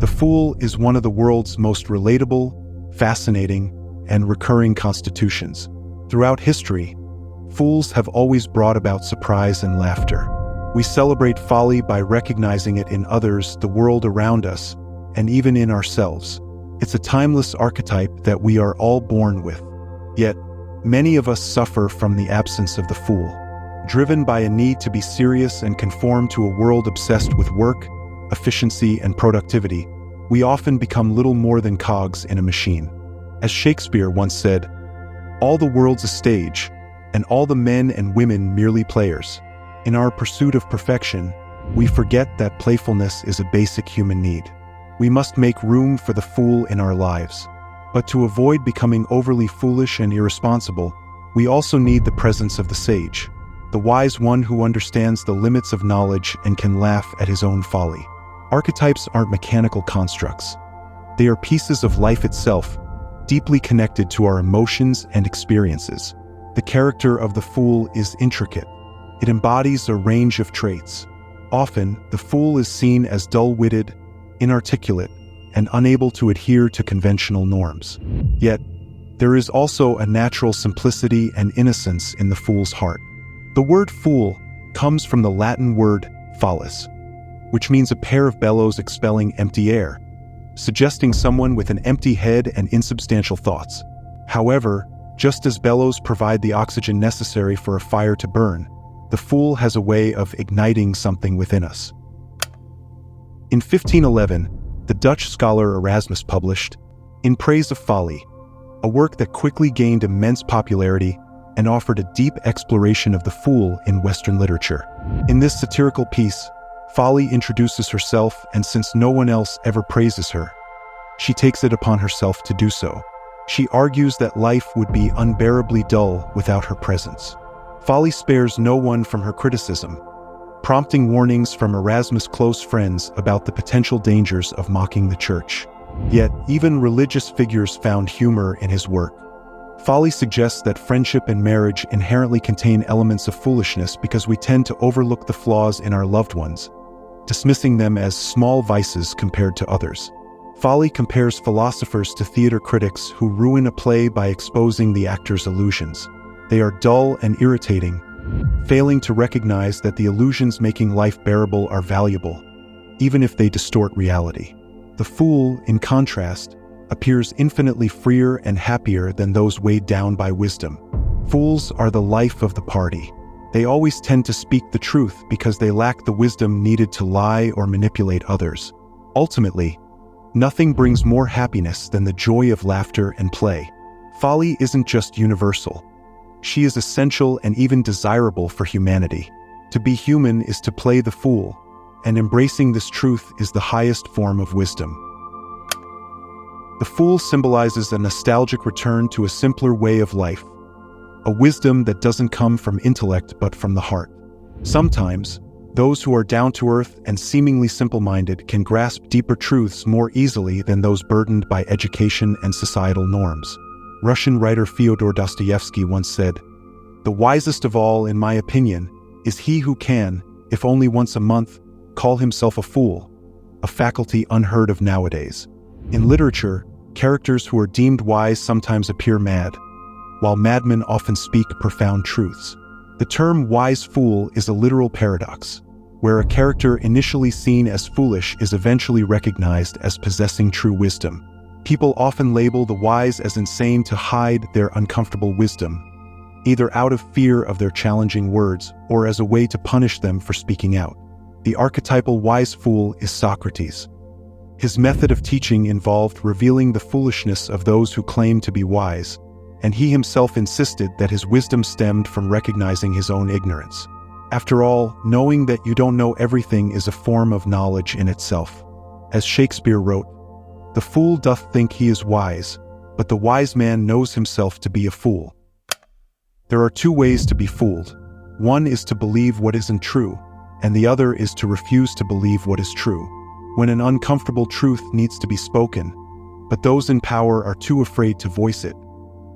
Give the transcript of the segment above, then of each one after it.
The Fool is one of the world's most relatable, fascinating, and recurring constitutions. Throughout history, fools have always brought about surprise and laughter. We celebrate folly by recognizing it in others, the world around us, and even in ourselves. It's a timeless archetype that we are all born with. Yet, many of us suffer from the absence of the fool. Driven by a need to be serious and conform to a world obsessed with work, efficiency, and productivity, we often become little more than cogs in a machine. As Shakespeare once said, "All the world's a stage, and all the men and women merely players." In our pursuit of perfection, we forget that playfulness is a basic human need. We must make room for the fool in our lives. But to avoid becoming overly foolish and irresponsible, we also need the presence of the sage, the wise one who understands the limits of knowledge and can laugh at his own folly. Archetypes aren't mechanical constructs. They are pieces of life itself, deeply connected to our emotions and experiences. The character of the fool is intricate. It embodies a range of traits. Often, the fool is seen as dull-witted, inarticulate, and unable to adhere to conventional norms. Yet, there is also a natural simplicity and innocence in the fool's heart. The word fool comes from the Latin word follus, which means a pair of bellows expelling empty air, suggesting someone with an empty head and insubstantial thoughts. However, just as bellows provide the oxygen necessary for a fire to burn, the fool has a way of igniting something within us. In 1511, the Dutch scholar Erasmus published In Praise of Folly, a work that quickly gained immense popularity and offered a deep exploration of the fool in Western literature. In this satirical piece, Folly introduces herself, and since no one else ever praises her, she takes it upon herself to do so. She argues that life would be unbearably dull without her presence. Folly spares no one from her criticism, prompting warnings from Erasmus' close friends about the potential dangers of mocking the church. Yet, even religious figures found humor in his work. Folly suggests that friendship and marriage inherently contain elements of foolishness because we tend to overlook the flaws in our loved ones, dismissing them as small vices compared to others. Folly compares philosophers to theater critics who ruin a play by exposing the actor's illusions. They are dull and irritating, failing to recognize that the illusions making life bearable are valuable, even if they distort reality. The fool, in contrast, appears infinitely freer and happier than those weighed down by wisdom. Fools are the life of the party. They always tend to speak the truth because they lack the wisdom needed to lie or manipulate others. Ultimately, nothing brings more happiness than the joy of laughter and play. Folly isn't just universal. She is essential and even desirable for humanity. To be human is to play the fool, and embracing this truth is the highest form of wisdom. The fool symbolizes a nostalgic return to a simpler way of life, a wisdom that doesn't come from intellect but from the heart. Sometimes, those who are down-to-earth and seemingly simple-minded can grasp deeper truths more easily than those burdened by education and societal norms. Russian writer Fyodor Dostoevsky once said, "The wisest of all, in my opinion, is he who can, if only once a month, call himself a fool, a faculty unheard of nowadays." In literature, characters who are deemed wise sometimes appear mad, while madmen often speak profound truths. The term wise fool is a literal paradox, where a character initially seen as foolish is eventually recognized as possessing true wisdom. People often label the wise as insane to hide their uncomfortable wisdom, either out of fear of their challenging words or as a way to punish them for speaking out. The archetypal wise fool is Socrates. His method of teaching involved revealing the foolishness of those who claim to be wise, and he himself insisted that his wisdom stemmed from recognizing his own ignorance. After all, knowing that you don't know everything is a form of knowledge in itself. As Shakespeare wrote, "The fool doth think he is wise, but the wise man knows himself to be a fool." There are two ways to be fooled. One is to believe what isn't true, and the other is to refuse to believe what is true. When an uncomfortable truth needs to be spoken, but those in power are too afraid to voice it,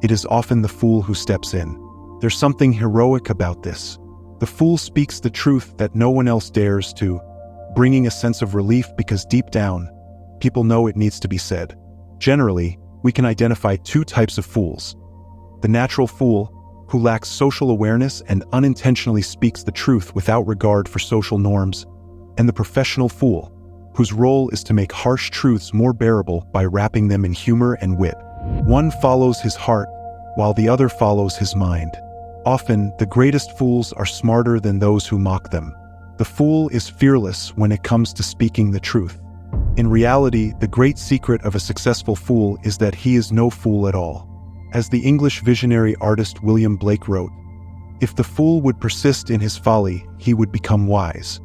it is often the fool who steps in. There's something heroic about this. The fool speaks the truth that no one else dares to, bringing a sense of relief because deep down, people know it needs to be said. Generally, we can identify two types of fools. The natural fool, who lacks social awareness and unintentionally speaks the truth without regard for social norms, and the professional fool, whose role is to make harsh truths more bearable by wrapping them in humor and wit. One follows his heart, while the other follows his mind. Often, the greatest fools are smarter than those who mock them. The fool is fearless when it comes to speaking the truth. In reality, the great secret of a successful fool is that he is no fool at all. As the English visionary artist William Blake wrote, "If the fool would persist in his folly, he would become wise."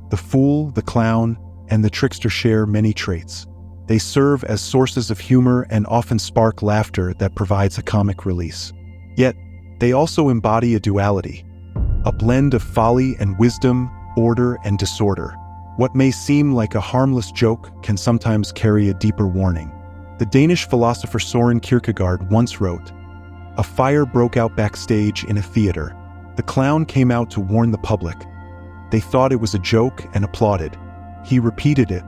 The fool, the clown, and the trickster share many traits. They serve as sources of humor and often spark laughter that provides a comic release. Yet, they also embody a duality, a blend of folly and wisdom, order and disorder. What may seem like a harmless joke can sometimes carry a deeper warning. The Danish philosopher Søren Kierkegaard once wrote, "A fire broke out backstage in a theater. The clown came out to warn the public. They thought it was a joke and applauded. He repeated it.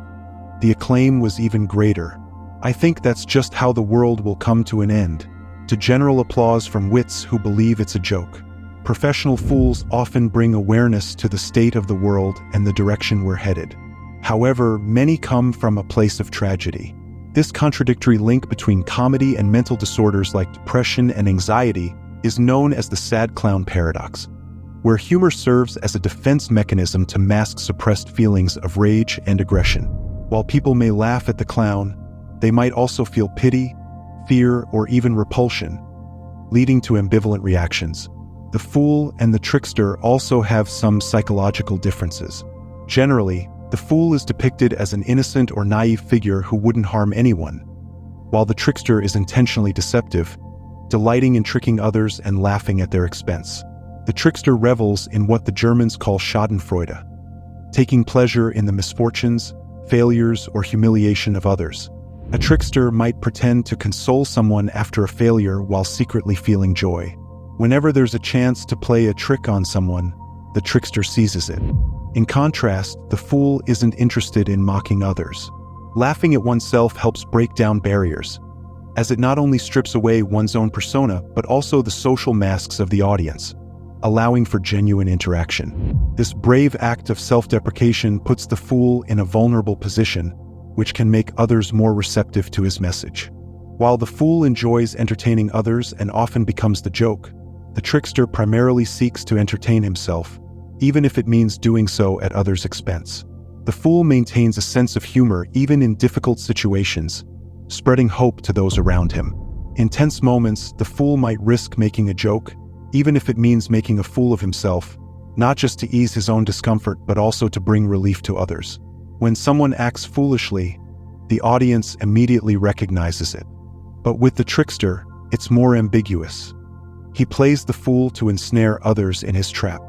The acclaim was even greater. I think that's just how the world will come to an end, to general applause from wits who believe it's a joke." Professional fools often bring awareness to the state of the world and the direction we're headed. However, many come from a place of tragedy. This contradictory link between comedy and mental disorders like depression and anxiety is known as the sad clown paradox, where humor serves as a defense mechanism to mask suppressed feelings of rage and aggression. While people may laugh at the clown, they might also feel pity, fear, or even repulsion, leading to ambivalent reactions. The fool and the trickster also have some psychological differences. Generally, the fool is depicted as an innocent or naive figure who wouldn't harm anyone, while the trickster is intentionally deceptive, delighting in tricking others and laughing at their expense. The trickster revels in what the Germans call Schadenfreude, taking pleasure in the misfortunes, failures, or humiliation of others. A trickster might pretend to console someone after a failure while secretly feeling joy. Whenever there's a chance to play a trick on someone, the trickster seizes it. In contrast, the fool isn't interested in mocking others. Laughing at oneself helps break down barriers, as it not only strips away one's own persona, but also the social masks of the audience, allowing for genuine interaction. This brave act of self-deprecation puts the fool in a vulnerable position, which can make others more receptive to his message. While the fool enjoys entertaining others and often becomes the joke, the trickster primarily seeks to entertain himself, even if it means doing so at others' expense. The fool maintains a sense of humor even in difficult situations, spreading hope to those around him. In tense moments, the fool might risk making a joke, even if it means making a fool of himself, not just to ease his own discomfort but also to bring relief to others. When someone acts foolishly, the audience immediately recognizes it. But with the trickster, it's more ambiguous. He plays the fool to ensnare others in his trap.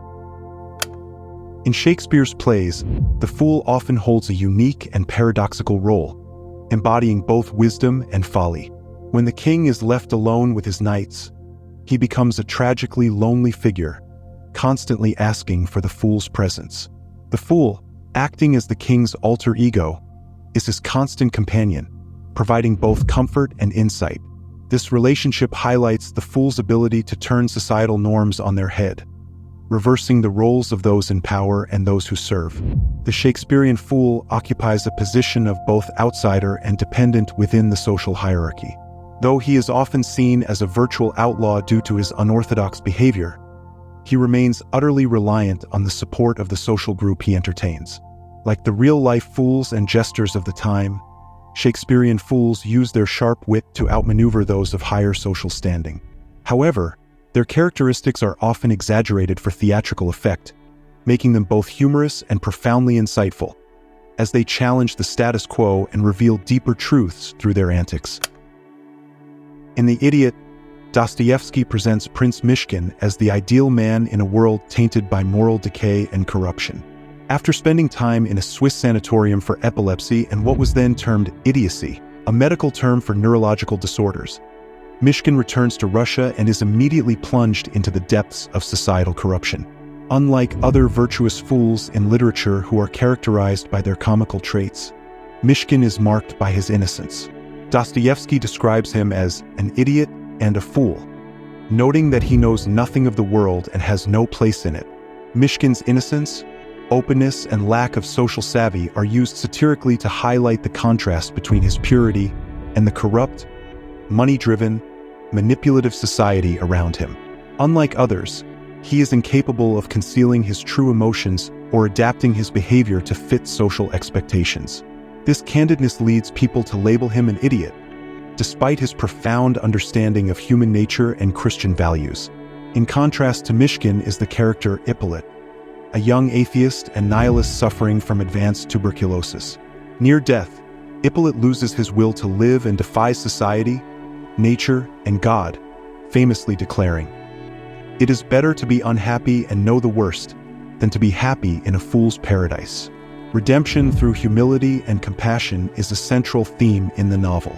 In Shakespeare's plays, the fool often holds a unique and paradoxical role, embodying both wisdom and folly. When the king is left alone with his knights, he becomes a tragically lonely figure, constantly asking for the fool's presence. The fool, acting as the king's alter ego, is his constant companion, providing both comfort and insight. This relationship highlights the fool's ability to turn societal norms on their head, reversing the roles of those in power and those who serve. The Shakespearean fool occupies a position of both outsider and dependent within the social hierarchy. Though he is often seen as a virtual outlaw due to his unorthodox behavior, he remains utterly reliant on the support of the social group he entertains. Like the real-life fools and jesters of the time, Shakespearean fools use their sharp wit to outmaneuver those of higher social standing. However, their characteristics are often exaggerated for theatrical effect, making them both humorous and profoundly insightful, as they challenge the status quo and reveal deeper truths through their antics. In The Idiot, Dostoevsky presents Prince Myshkin as the ideal man in a world tainted by moral decay and corruption. After spending time in a Swiss sanatorium for epilepsy and what was then termed idiocy, a medical term for neurological disorders, Myshkin returns to Russia and is immediately plunged into the depths of societal corruption. Unlike other virtuous fools in literature who are characterized by their comical traits, Mishkin is marked by his innocence. Dostoevsky describes him as an idiot and a fool, noting that he knows nothing of the world and has no place in it. Mishkin's innocence, openness, and lack of social savvy are used satirically to highlight the contrast between his purity and the corrupt, money-driven, manipulative society around him. Unlike others, he is incapable of concealing his true emotions or adapting his behavior to fit social expectations. This candidness leads people to label him an idiot, despite his profound understanding of human nature and Christian values. In contrast to Mishkin is the character Ippolit, a young atheist and nihilist suffering from advanced tuberculosis. Near death, Ippolit loses his will to live and defies society, nature, and God, famously declaring, "It is better to be unhappy and know the worst than to be happy in a fool's paradise." Redemption through humility and compassion is a central theme in the novel.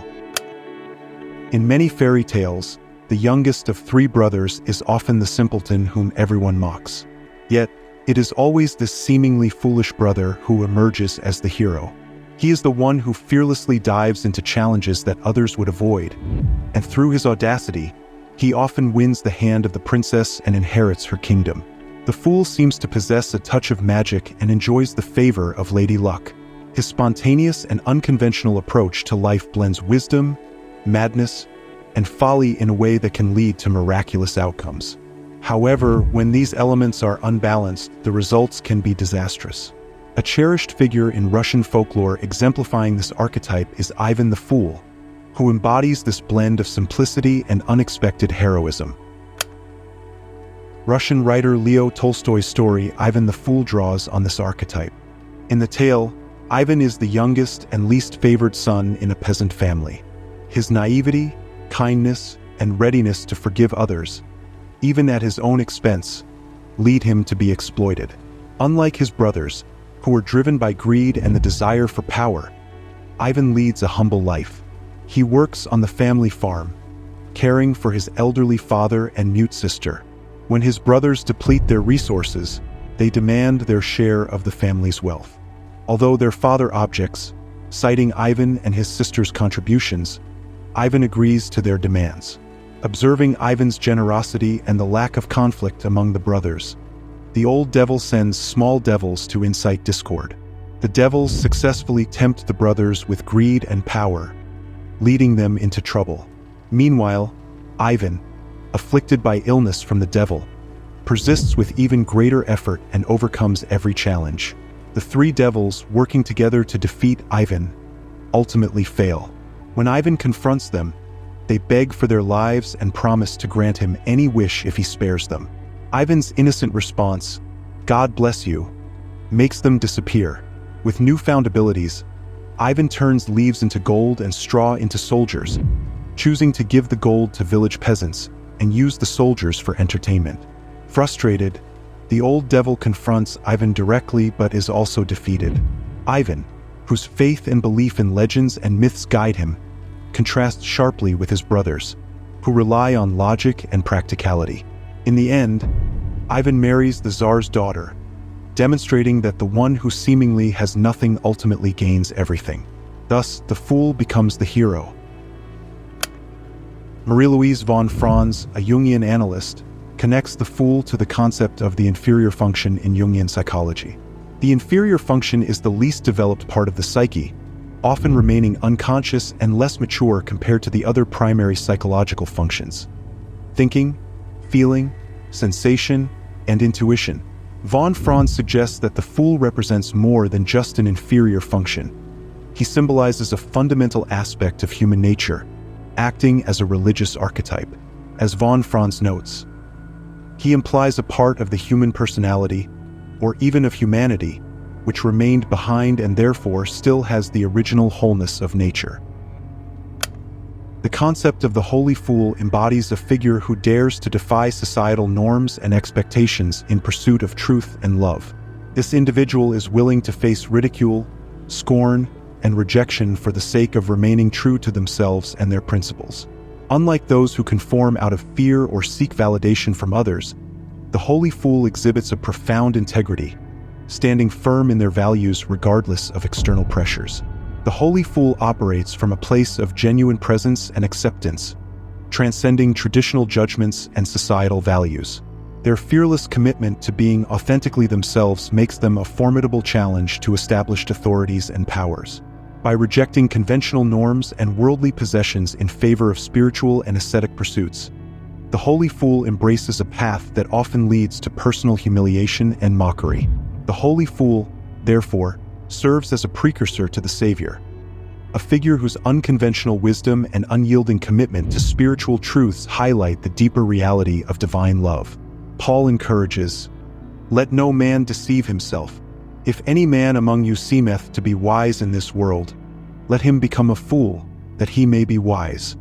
In many fairy tales, the youngest of three brothers is often the simpleton whom everyone mocks. Yet, it is always this seemingly foolish brother who emerges as the hero. He is the one who fearlessly dives into challenges that others would avoid, and through his audacity, he often wins the hand of the princess and inherits her kingdom. The fool seems to possess a touch of magic and enjoys the favor of Lady Luck. His spontaneous and unconventional approach to life blends wisdom, madness, and folly in a way that can lead to miraculous outcomes. However, when these elements are unbalanced, the results can be disastrous. A cherished figure in Russian folklore exemplifying this archetype is Ivan the Fool, who embodies this blend of simplicity and unexpected heroism. Russian writer Leo Tolstoy's story Ivan the Fool draws on this archetype. In the tale, Ivan is the youngest and least favored son in a peasant family. His naivety, kindness, and readiness to forgive others, even at his own expense, lead him to be exploited. Unlike his brothers, who were driven by greed and the desire for power, Ivan leads a humble life. He works on the family farm, caring for his elderly father and mute sister. When his brothers deplete their resources, they demand their share of the family's wealth. Although their father objects, citing Ivan and his sister's contributions, Ivan agrees to their demands. Observing Ivan's generosity and the lack of conflict among the brothers, the old devil sends small devils to incite discord. The devils successfully tempt the brothers with greed and power, leading them into trouble. Meanwhile, Ivan, afflicted by illness from the devil, persists with even greater effort and overcomes every challenge. The three devils, working together to defeat Ivan, ultimately fail. When Ivan confronts them, they beg for their lives and promise to grant him any wish if he spares them. Ivan's innocent response, "God bless you," makes them disappear. With newfound abilities, Ivan turns leaves into gold and straw into soldiers, choosing to give the gold to village peasants and use the soldiers for entertainment. Frustrated, the old devil confronts Ivan directly but is also defeated. Ivan, whose faith and belief in legends and myths guide him, contrasts sharply with his brothers, who rely on logic and practicality. In the end, Ivan marries the Tsar's daughter, demonstrating that the one who seemingly has nothing ultimately gains everything. Thus, the fool becomes the hero. Marie-Louise von Franz, a Jungian analyst, connects the fool to the concept of the inferior function in Jungian psychology. The inferior function is the least developed part of the psyche, often remaining unconscious and less mature compared to the other primary psychological functions: thinking, feeling, sensation, and intuition. Von Franz suggests that the fool represents more than just an inferior function. He symbolizes a fundamental aspect of human nature, acting as a religious archetype. As von Franz notes, he implies a part of the human personality, or even of humanity, which remained behind and therefore still has the original wholeness of nature. The concept of the holy fool embodies a figure who dares to defy societal norms and expectations in pursuit of truth and love. This individual is willing to face ridicule, scorn, and rejection for the sake of remaining true to themselves and their principles. Unlike those who conform out of fear or seek validation from others, The holy fool exhibits a profound integrity, standing firm in their values regardless of external pressures. The holy fool operates from a place of genuine presence and acceptance, transcending traditional judgments and societal values. Their fearless commitment to being authentically themselves makes them a formidable challenge to established authorities and powers. By rejecting conventional norms and worldly possessions in favor of spiritual and ascetic pursuits, the holy fool embraces a path that often leads to personal humiliation and mockery. The holy fool, therefore, serves as a precursor to the Savior, a figure whose unconventional wisdom and unyielding commitment to spiritual truths highlight the deeper reality of divine love. Paul encourages, "Let no man deceive himself. If any man among you seemeth to be wise in this world, let him become a fool, that he may be wise."